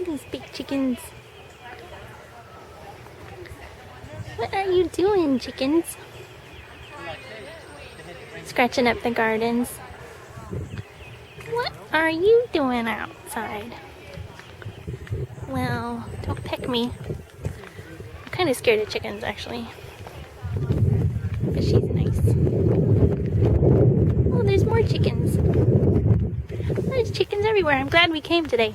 these big chickens. What are you doing, chickens? Scratching up the gardens. What are you doing outside? Well, don't peck me. I'm kind of scared of chickens, actually. But she's nice. Oh, there's more chickens. There's chickens everywhere. I'm glad we came today.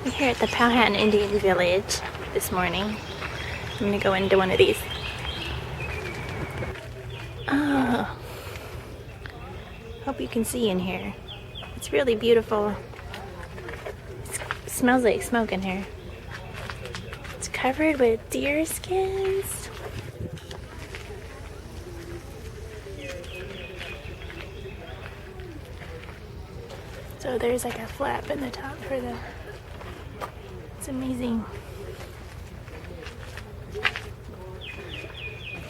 We're here at the Powhatan Indian Village this morning. I'm gonna go into one of these. Oh, hope you can see in here. It's really beautiful. It smells like smoke in here. It's covered with deer skins. So there's like a flap in the top for the... It's amazing.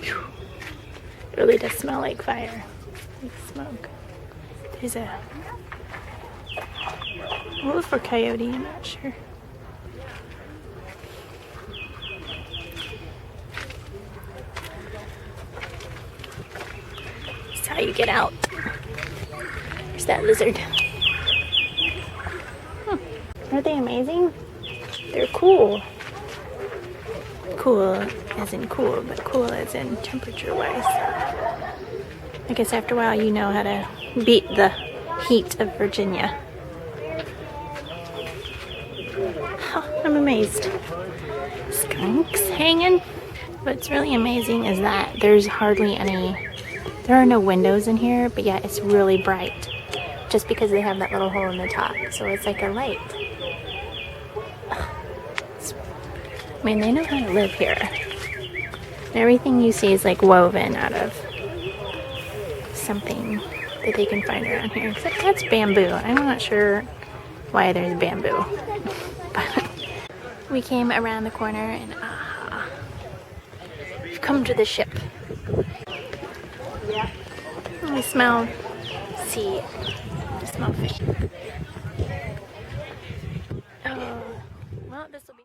Whew. It really does smell like fire, like smoke. There's a... wolf or coyote, I'm not sure. That's how you get out. There's that lizard. Aren't they amazing? They're cool. Cool as in cool, but cool as in temperature-wise. I guess after a while you know how to beat the heat of Virginia. Oh, I'm amazed. Skunks hanging. What's really amazing is that there's hardly any... There are no windows in here, but yet it's really bright. Just because they have that little hole in the top. So it's like a light. I mean, they know how to live here. And everything you see is like woven out of something that they can find around here. Except that's bamboo. I'm not sure why there's bamboo. But we came around the corner and we've come to the ship. We smell sea. I smell fish. Oh, well, this will be...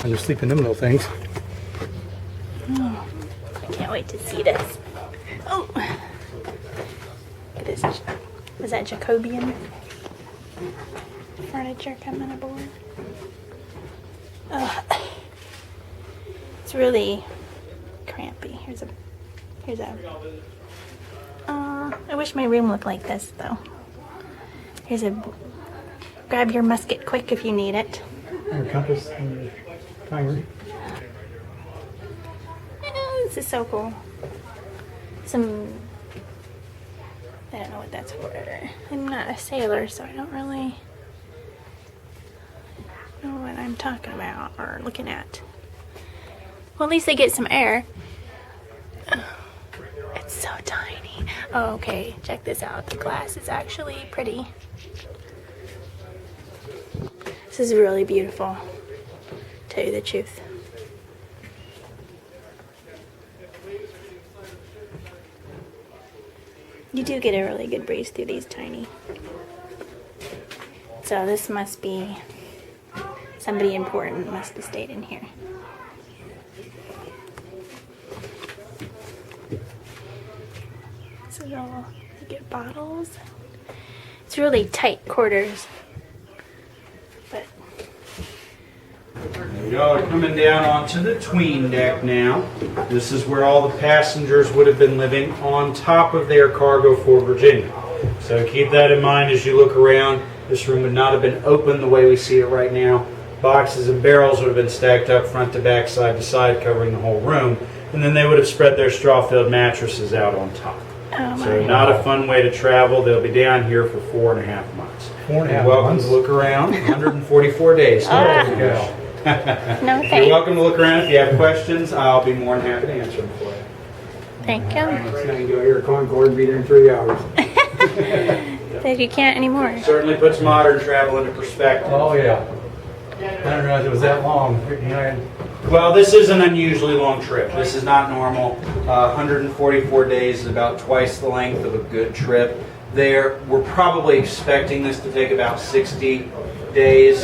And you're sleeping them little things. Oh, I can't wait to see this. Oh, look at this. Was that Jacobean furniture coming aboard? It's really crampy. Here's a. I wish my room looked like this though. Here's a. Grab your musket quick if you need it. And a compass and a timer. Oh, this is so cool. Some. I don't know what that's for. I'm not a sailor, so I don't really know what I'm talking about or looking at. Well, at least they get some air. Oh, it's so tiny. Oh, okay. Check this out. The glass is actually pretty. This is really beautiful, to tell you the truth. You do get a really good breeze through these tiny. So this must be somebody important must have stayed in here. So you get bottles. It's really tight quarters. But Y'all are coming down onto the tween deck now. This is where all the passengers would have been living on top of their cargo for Virginia. So keep that in mind as you look around. This room would not have been open the way we see it right now. Boxes and barrels would have been stacked up front to back, side to side, covering the whole room. And then they would have spread their straw-filled mattresses out on top. So not a fun way to travel. They'll be down here for 4.5 months. 4.5 Welcome months. to look around. 144 days. No You're thanks. welcome to look around. If you have questions, I'll be more than happy to answer them for you. Thank you. It's going to go here at Concord and be there in 3 hours. That you can't anymore. Certainly puts modern travel into perspective. Oh, yeah. I didn't realize it was that long. Well, this is an unusually long trip. This is not normal. 144 days is about twice the length of a good trip. We're probably expecting this to take about 60 days,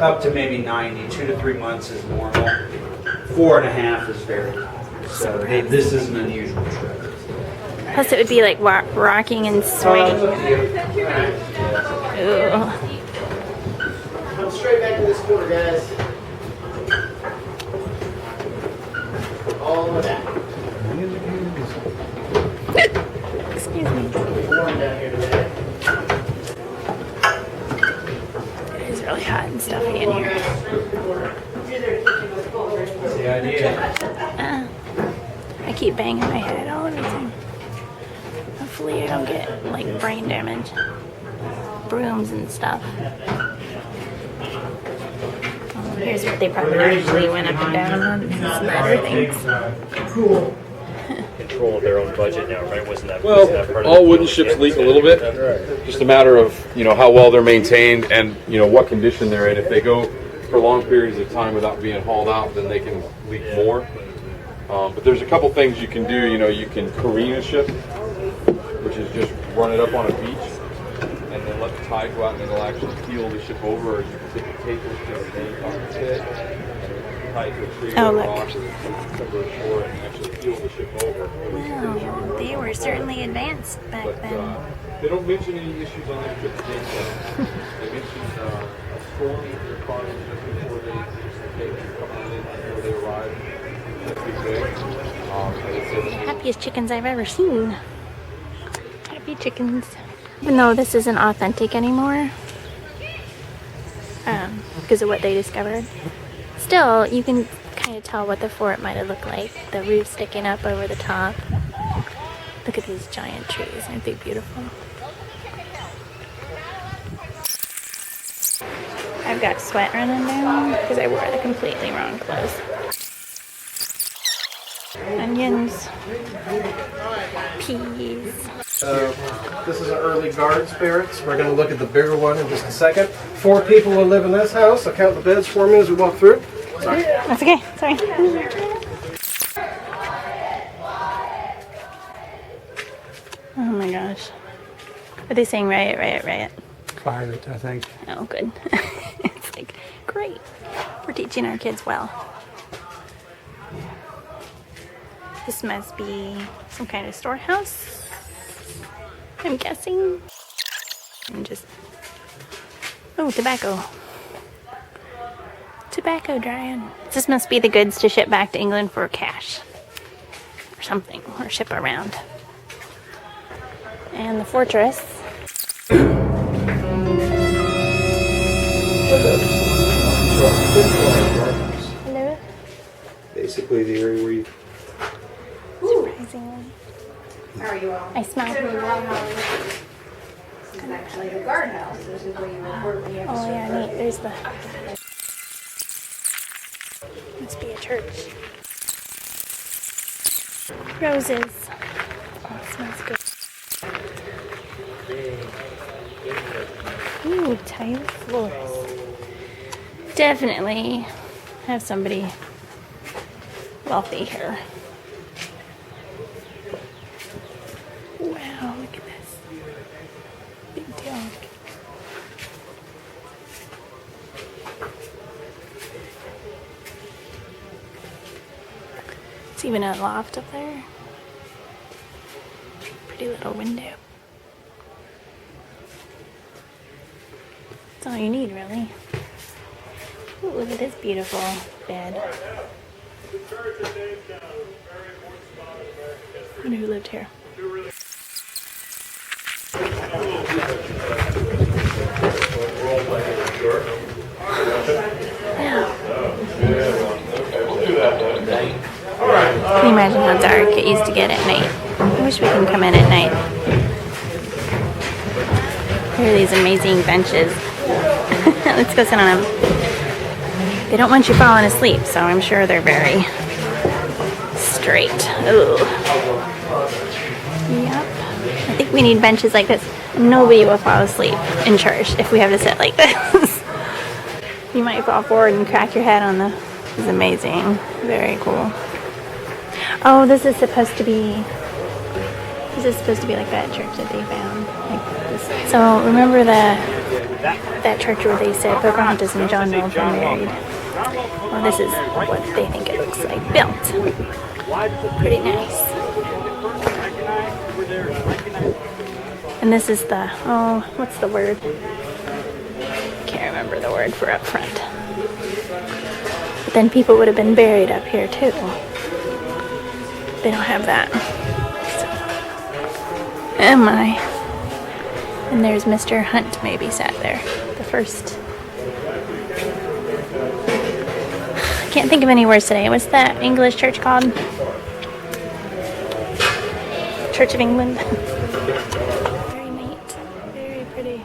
up to maybe 90. 2 to 3 months is normal. 4.5 is very common. So this is an unusual trip. Plus, it would be like rocking and swaying. Ooh. Come straight back to this corner, guys. All of that. Excuse me. Warm down here today. It is really hot and stuffy in here. That's the idea. I keep banging my head all the time. Hopefully I don't get like brain damage. Brooms and stuff. Here's what they probably actually went up and down on these ladder things. Control of their own budget now, right? Wasn't that Well, part of all the wooden deal? ships leak a little bit. Just a matter of how well they're maintained and what condition they're in. If they go for long periods of time without being hauled out, then they can leak more. But there's a couple things you can do. You can careen a ship, which is just run it up on a beach and then let the tide go out and it'll actually heel the ship over. Or you can take a tape to the main cockpit and tie it to a tree Oh, or a look. rock or somewhere ashore and actually heel the ship over. Wow, they were certainly advanced back But then. they don't mention any issues on that trip to Jamestowne. They mentioned a storm causing just before they coming in before they arrived. That's big thing. And they said that Happiest chickens I've ever seen. Happy chickens. Even though this isn't authentic anymore, because of what they discovered, still you can kind of tell what the fort might have looked like. The roof sticking up over the top. Look at these giant trees. Aren't they beautiful? I've got sweat running down because I wore the completely wrong clothes. Onions, peas. This is an early garden spirits. We're going to look at the bigger one in just a second. 4 people will live in this house. I'll count the beds for me as we walk through. That's okay. Sorry. Oh my gosh. Are they saying riot, riot, riot? Fire it, I think. Oh, good. It's like, great. We're teaching our kids well. This must be some kind of storehouse, I'm guessing. And just, oh, tobacco. Tobacco drying. This must be the goods to ship back to England for cash. Or something, or ship around. And the fortress. Hello? Basically the area where you... Surprisingly. How are you all? I smell. This is actually the guardhouse. This is where you report the Oh yeah, neat. There's the. Must be a church. Roses. Oh, it smells good. Ooh, tile floors. Definitely have somebody wealthy here. Wow, look at this. Big deal. It's even a loft up there. Pretty little window. That's all you need, really. Ooh, look at this beautiful bed. I wonder who lived here. Can you imagine how dark it used to get at night? I wish we can come in at night. Here are these amazing benches. Let's go sit on them. They don't want you falling asleep, so I'm sure they're very straight. Ooh. Yep. I think we need benches like this. Nobody will fall asleep in church if we have to sit like this. You might fall forward and crack your head on the... This is amazing. Very cool. Oh, this is supposed to be like that church that they found. Like this. So remember that church where they said Pocahontas and John Mills were married? Well, this is what they think it looks like built. Pretty nice. And this is the, oh, what's the word? Can't remember the word for up front. But then people would have been buried up here too. They don't have that. So. Oh my. And there's Mr. Hunt maybe sat there. The first. I can't think of any words today. What's that English church called? Church of England. Very neat. Very pretty.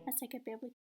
That's like a biblical